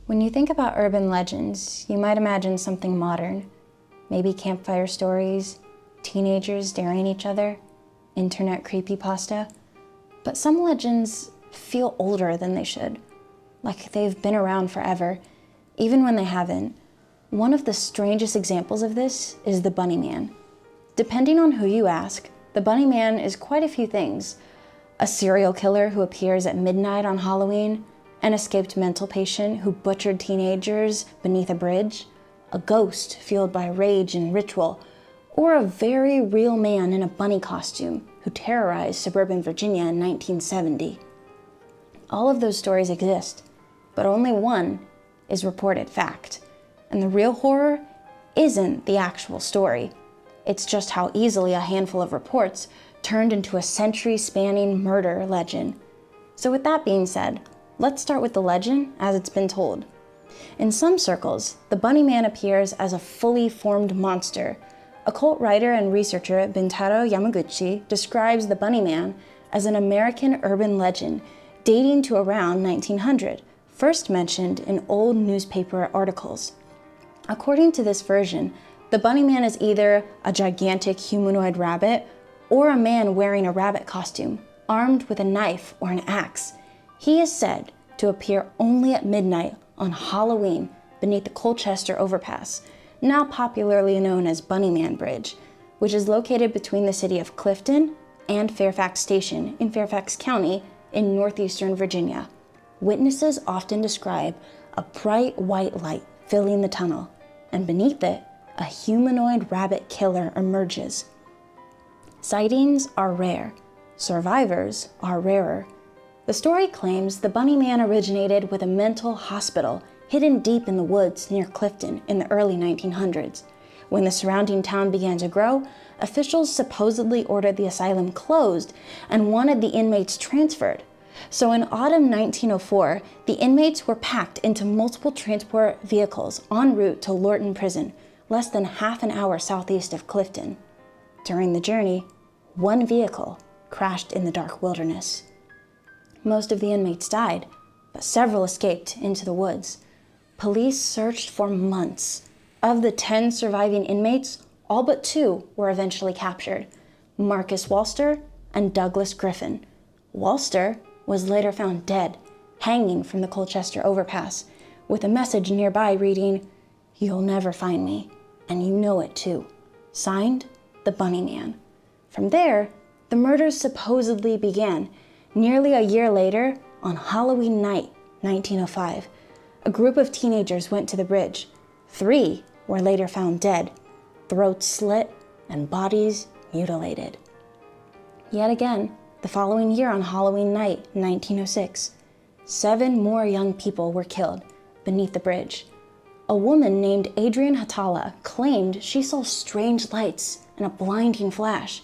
When you think about urban legends, you might imagine something modern. Maybe campfire stories, teenagers daring each other, internet creepypasta. But some legends feel older than they should, like they've been around forever, even when they haven't. One of the strangest examples of this is the Bunny Man. Depending on who you ask, the Bunny Man is quite a few things. A serial killer who appears at midnight on Halloween, an escaped mental patient who butchered teenagers beneath a bridge, a ghost fueled by rage and ritual, or a very real man in a bunny costume who terrorized suburban Virginia in 1970. All of those stories exist, but only one is reported fact. And the real horror isn't the actual story. It's just how easily a handful of reports turned into a century-spanning murder legend. So with that being said, let's start with the legend as it's been told. In some circles, the Bunny Man appears as a fully formed monster. Occult writer and researcher Bintaro Yamaguchi describes the Bunny Man as an American urban legend dating to around 1900, first mentioned in old newspaper articles. According to this version, the Bunny Man is either a gigantic humanoid rabbit or a man wearing a rabbit costume, armed with a knife or an axe. He is said to appear only at midnight on Halloween beneath the Colchester overpass, now popularly known as Bunny Man Bridge, which is located between the city of Clifton and Fairfax Station in Fairfax County in northeastern Virginia. Witnesses often describe a bright white light filling the tunnel, and beneath it, a humanoid rabbit killer emerges. Sightings are rare. Survivors are rarer. The story claims the Bunny Man originated with a mental hospital hidden deep in the woods near Clifton in the early 1900s. When the surrounding town began to grow, officials supposedly ordered the asylum closed and wanted the inmates transferred. So in autumn 1904, the inmates were packed into multiple transport vehicles en route to Lorton Prison, less than half an hour southeast of Clifton. During the journey, one vehicle crashed in the dark wilderness. Most of the inmates died, but several escaped into the woods. Police searched for months. Of the 10 surviving inmates, all but 2 were eventually captured: Marcus Walster and Douglas Griffin. Walster was later found dead, hanging from the Colchester overpass, with a message nearby reading, "You'll never find me, and you know it too." Signed, the Bunny Man. From there, the murders supposedly began. Nearly a year later, on Halloween night, 1905, a group of teenagers went to the bridge. 3 were later found dead, throats slit and bodies mutilated. Yet again, the following year on Halloween night, 1906, 7 more young people were killed beneath the bridge. A woman named Adrian Hatala claimed she saw strange lights and a blinding flash,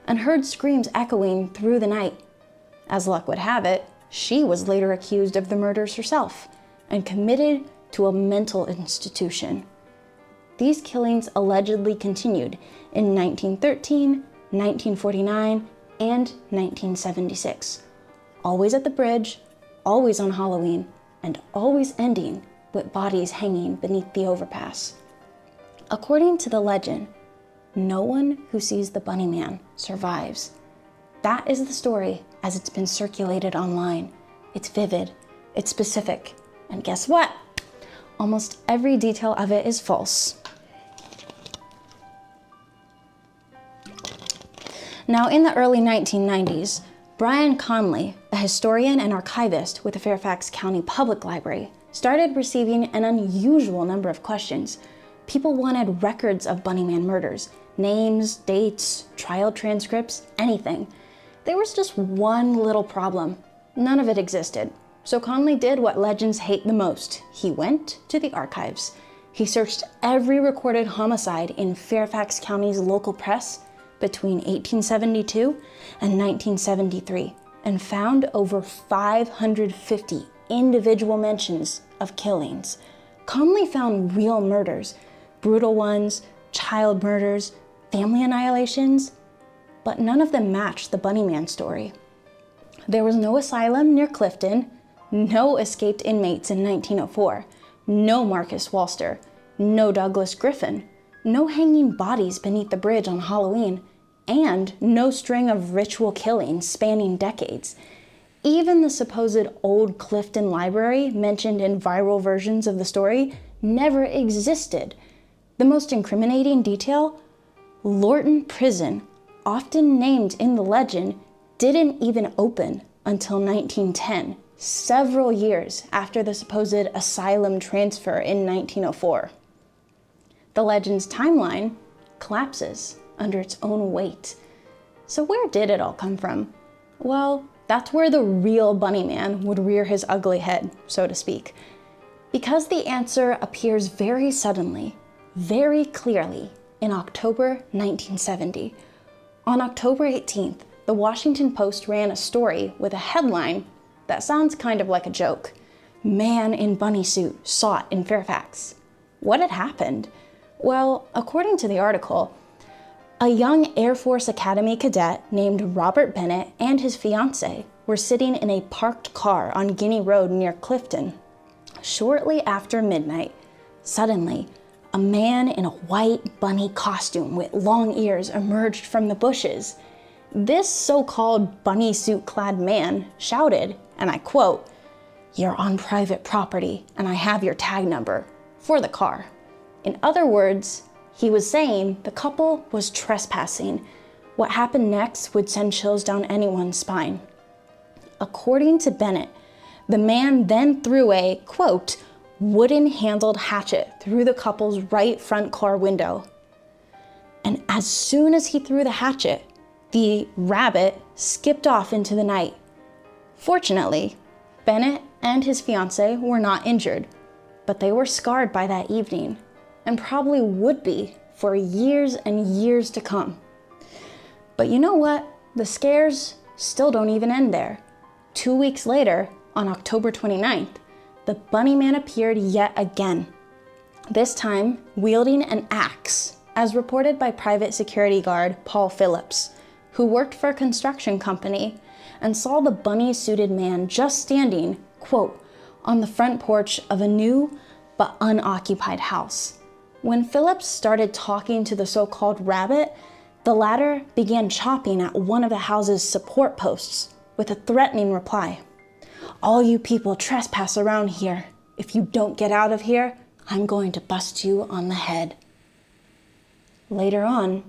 and heard screams echoing through the night. As luck would have it, she was later accused of the murders herself and committed to a mental institution. These killings allegedly continued in 1913, 1949, and 1976. Always at the bridge, always on Halloween, and always ending with bodies hanging beneath the overpass. According to the legend, no one who sees the Bunny Man survives. That is the story as it's been circulated online. It's vivid, it's specific, and guess what? Almost every detail of it is false. Now, in the early 1990s, Brian Conley, a historian and archivist with the Fairfax County Public Library, started receiving an unusual number of questions. People wanted records of Bunny Man murders, names, dates, trial transcripts, anything. There was just one little problem. None of it existed. So Conley did what legends hate the most. He went to the archives. He searched every recorded homicide in Fairfax County's local press between 1872 and 1973 and found over 550 individual mentions of killings. Conley found real murders, brutal ones, child murders, family annihilations, but none of them matched the Bunny Man story. There was no asylum near Clifton, no escaped inmates in 1904, no Marcus Walster, no Douglas Griffin, no hanging bodies beneath the bridge on Halloween, and no string of ritual killings spanning decades. Even the supposed old Clifton Library mentioned in viral versions of the story never existed. The most incriminating detail? Lorton Prison, often named in the legend, didn't even open until 1910, several years after the supposed asylum transfer in 1904. The legend's timeline collapses under its own weight. So where did it all come from? Well, that's where the real Bunny Man would rear his ugly head, so to speak. Because the answer appears very suddenly, very clearly, in October 1970. On October 18th, the Washington Post ran a story with a headline that sounds kind of like a joke. Man in bunny suit sought in Fairfax. What had happened? Well, according to the article, a young Air Force Academy cadet named Robert Bennett and his fiancée were sitting in a parked car on Guinea Road near Clifton. Shortly after midnight, suddenly, a man in a white bunny costume with long ears emerged from the bushes. This so-called bunny suit-clad man shouted, and I quote, "You're on private property, and I have your tag number," for the car. In other words, he was saying the couple was trespassing. What happened next would send chills down anyone's spine. According to Bennett, the man then threw a, quote, wooden-handled hatchet through the couple's right front car window. And as soon as he threw the hatchet, the rabbit skipped off into the night. Fortunately, Bennett and his fiancée were not injured, but they were scarred by that evening, and probably would be for years and years to come. But you know what? The scares still don't even end there. 2 weeks later, on October 29th, the Bunny Man appeared yet again, this time wielding an axe, as reported by private security guard Paul Phillips, who worked for a construction company and saw the bunny-suited man just standing, quote, on the front porch of a new but unoccupied house. When Phillips started talking to the so-called rabbit, the latter began chopping at one of the house's support posts with a threatening reply. "All you people trespass around here. If you don't get out of here, I'm going to bust you on the head." Later on,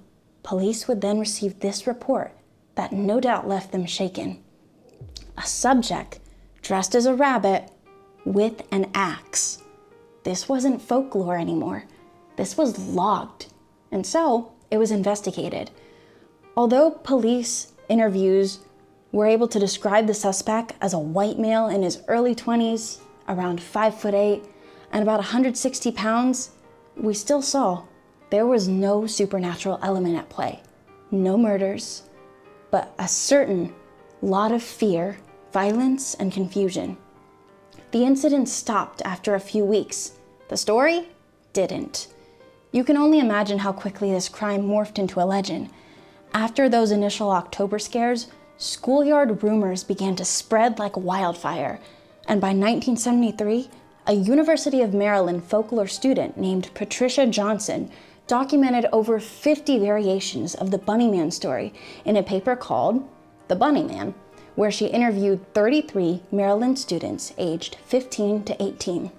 police would then receive this report that no doubt left them shaken. A subject dressed as a rabbit with an axe. This wasn't folklore anymore. This was logged, and so it was investigated. Although police interviews were able to describe the suspect as a white male in his early 20s, around 5'8", and about 160 pounds, we still saw there was no supernatural element at play. No murders, but a certain lot of fear, violence, and confusion. The incident stopped after a few weeks. The story didn't. You can only imagine how quickly this crime morphed into a legend. After those initial October scares, schoolyard rumors began to spread like wildfire, and by 1973, a University of Maryland folklore student named Patricia Johnson documented over 50 variations of the Bunny Man story in a paper called The Bunny Man, where she interviewed 33 Maryland students aged 15 to 18.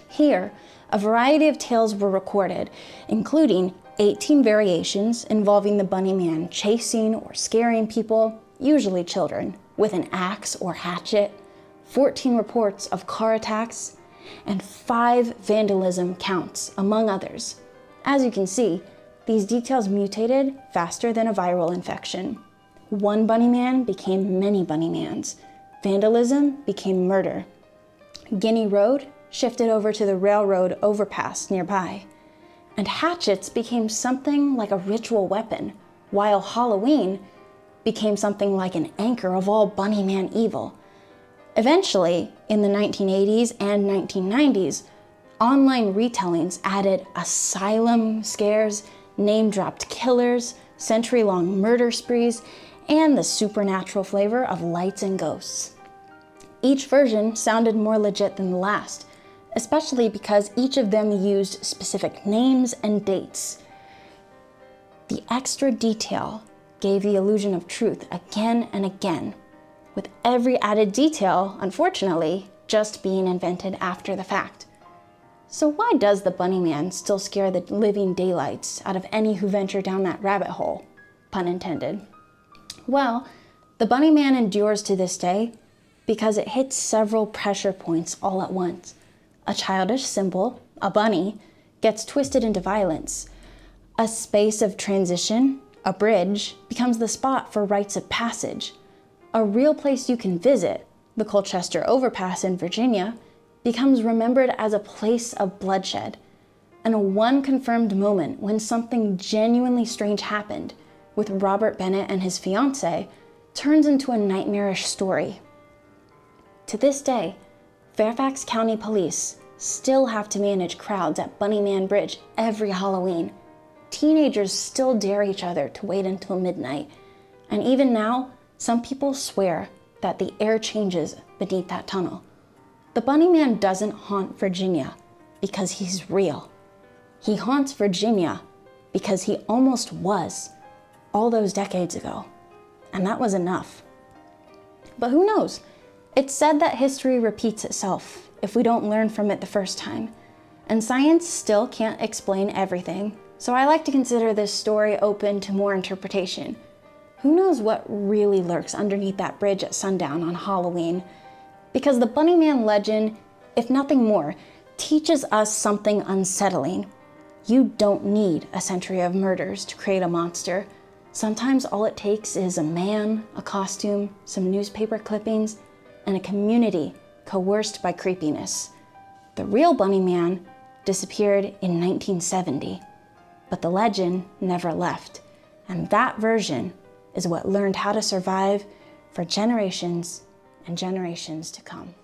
Here, a variety of tales were recorded, including 18 variations involving the Bunny Man chasing or scaring people, usually children, with an axe or hatchet, 14 reports of car attacks, and 5 vandalism counts, among others. As you can see, these details mutated faster than a viral infection. One Bunny Man became many Bunny Mans. Vandalism became murder. Guinea Road shifted over to the railroad overpass nearby. And hatchets became something like a ritual weapon, while Halloween became something like an anchor of all Bunny Man evil. Eventually, in the 1980s and 1990s, online retellings added asylum scares, name-dropped killers, century-long murder sprees, and the supernatural flavor of lights and ghosts. Each version sounded more legit than the last. especially because each of them used specific names and dates. The extra detail gave the illusion of truth again and again, with every added detail, unfortunately, just being invented after the fact. So why does the Bunny Man still scare the living daylights out of any who venture down that rabbit hole? Pun intended. Well, the Bunny Man endures to this day because it hits several pressure points all at once. A childish symbol, a bunny, gets twisted into violence. A space of transition, a bridge, becomes the spot for rites of passage. A real place you can visit, the Colchester overpass in Virginia, becomes remembered as a place of bloodshed. And one confirmed moment when something genuinely strange happened with Robert Bennett and his fiancée turns into a nightmarish story. To this day, Fairfax County Police still have to manage crowds at Bunny Man Bridge every Halloween. Teenagers still dare each other to wait until midnight. And even now, some people swear that the air changes beneath that tunnel. The Bunny Man doesn't haunt Virginia because he's real. He haunts Virginia because he almost was all those decades ago. And that was enough. But who knows? It's said that history repeats itself if we don't learn from it the first time. And science still can't explain everything, so I like to consider this story open to more interpretation. Who knows what really lurks underneath that bridge at sundown on Halloween? Because the Bunny Man legend, if nothing more, teaches us something unsettling. You don't need a century of murders to create a monster. Sometimes all it takes is a man, a costume, some newspaper clippings, and a community coerced by creepiness. The real Bunny Man disappeared in 1970, but the legend never left. And that version is what learned how to survive for generations and generations to come.